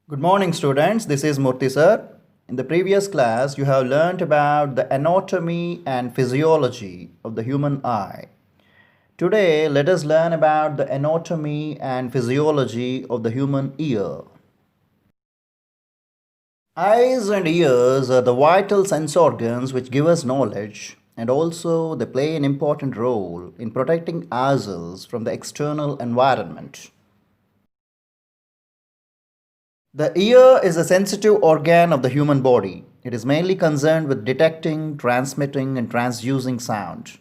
Good morning, students. This is Murthy, sir. In the previous class, you have learnt about the anatomy and physiology of the human eye. Today, let us learn about the anatomy and physiology of the human ear. Eyes and ears are the vital sense organs which give us knowledge, and also they play an important role in protecting ourselves from the external environment. The ear is a sensitive organ of the human body. It is mainly concerned with detecting, transmitting, and transducing sound.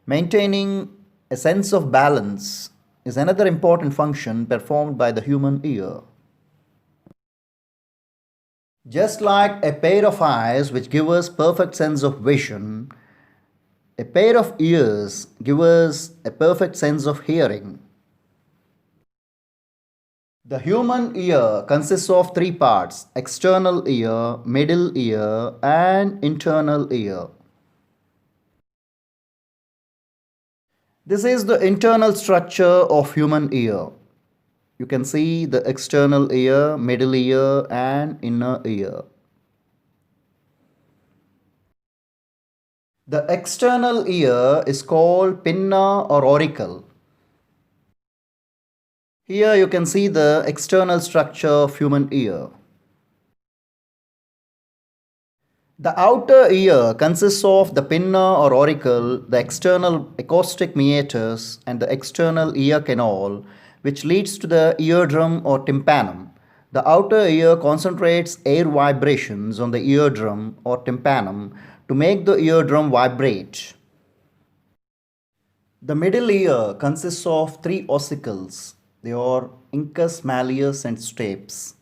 Maintaining a sense of balance is another important function performed by the human ear. Just like a pair of eyes which give us perfect sense of vision, a pair of ears give us a perfect sense of hearing. The human ear consists of three parts: external ear, middle ear, and internal ear. This is the internal structure of human ear. You can see the external ear, middle ear, and inner ear. The external ear is called pinna or auricle. Here you can see the external structure of human ear. The outer ear consists of the pinna or auricle, the external acoustic meatus, and the external ear canal, which leads to the eardrum or tympanum. The outer ear concentrates air vibrations on the eardrum or tympanum to make the eardrum vibrate. The middle ear consists of three ossicles. They are incus, malleus, and stapes.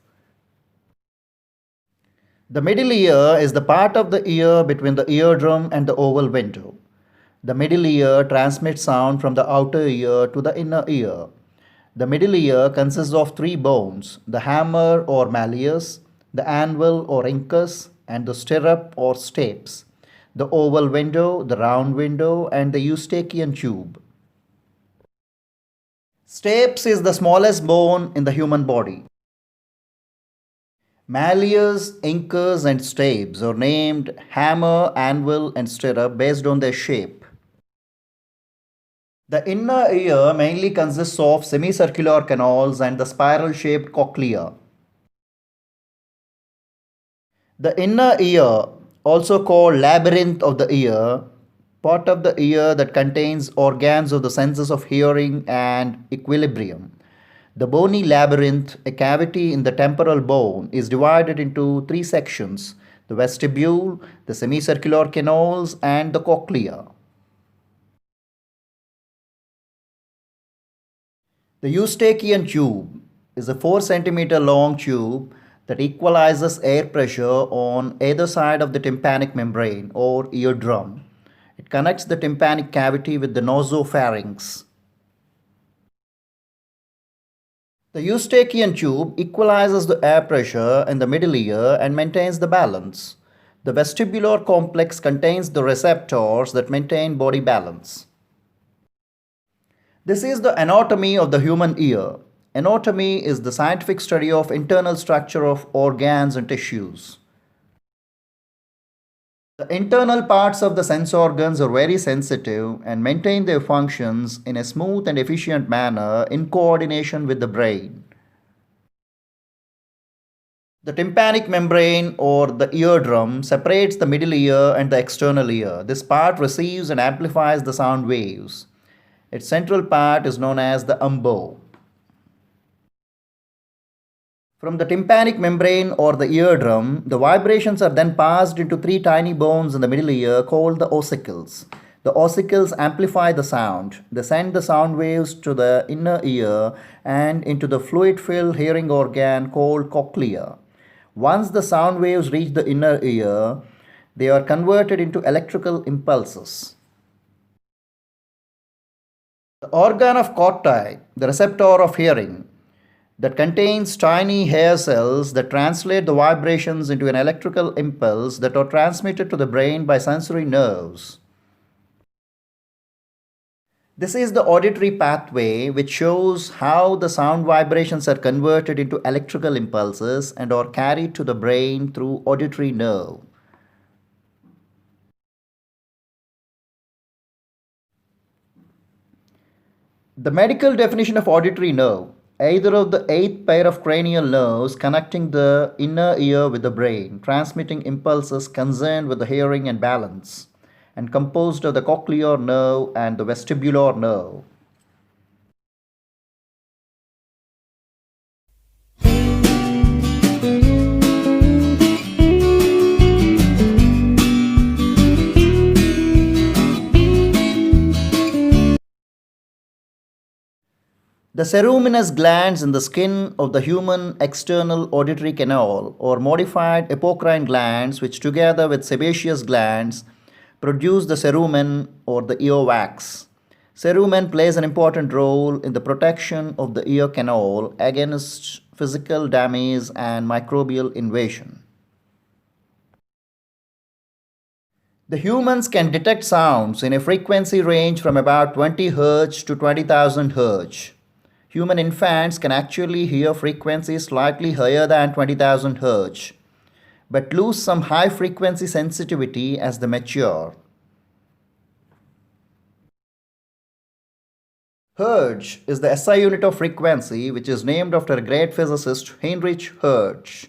The middle ear is the part of the ear between the eardrum and the oval window. The middle ear transmits sound from the outer ear to the inner ear. The middle ear consists of three bones: the hammer or malleus, the anvil or incus, and the stirrup or stapes, the oval window, the round window, and the eustachian tube. Stapes is the smallest bone in the human body. Malleus, incus, and stapes are named hammer, anvil, and stirrup based on their shape. The inner ear mainly consists of semicircular canals and the spiral shaped cochlea. The inner ear, also called labyrinth of the ear, part of the ear that contains organs of the senses of hearing and equilibrium. The bony labyrinth, a cavity in the temporal bone, is divided into three sections: the vestibule, the semicircular canals, and the cochlea. The eustachian tube is a 4 centimeter long tube that equalizes air pressure on either side of the tympanic membrane or eardrum. It connects the tympanic cavity with the nasopharynx. The eustachian tube equalizes the air pressure in the middle ear and maintains the balance. The vestibular complex contains the receptors that maintain body balance. This is the anatomy of the human ear. Anatomy is the scientific study of internal structure of organs and tissues. The internal parts of the sense organs are very sensitive and maintain their functions in a smooth and efficient manner in coordination with the brain. The tympanic membrane or the eardrum separates the middle ear and the external ear. This part receives and amplifies the sound waves. Its central part is known as the umbo. From the tympanic membrane or the eardrum, the vibrations are then passed into three tiny bones in the middle ear called the ossicles. The ossicles amplify the sound. They send the sound waves to the inner ear and into the fluid-filled hearing organ called cochlea. Once the sound waves reach the inner ear, they are converted into electrical impulses. The organ of corti, the receptor of hearing, that contains tiny hair cells that translate the vibrations into an electrical impulse that are transmitted to the brain by sensory nerves. This is the auditory pathway which shows how the sound vibrations are converted into electrical impulses and are carried to the brain through auditory nerve. The medical definition of auditory nerve, either of the eighth pair of cranial nerves connecting the inner ear with the brain, transmitting impulses concerned with the hearing and balance, and composed of the cochlear nerve and the vestibular nerve. The ceruminous glands in the skin of the human external auditory canal or modified apocrine glands, which together with sebaceous glands produce the cerumen or the earwax. Cerumen plays an important role in the protection of the ear canal against physical damage and microbial invasion. The humans can detect sounds in a frequency range from about 20 Hz to 20,000 Hz. Human infants can actually hear frequencies slightly higher than 20,000 Hz, but lose some high frequency sensitivity as they mature. Hertz is the SI unit of frequency, which is named after a great physicist Heinrich Hertz.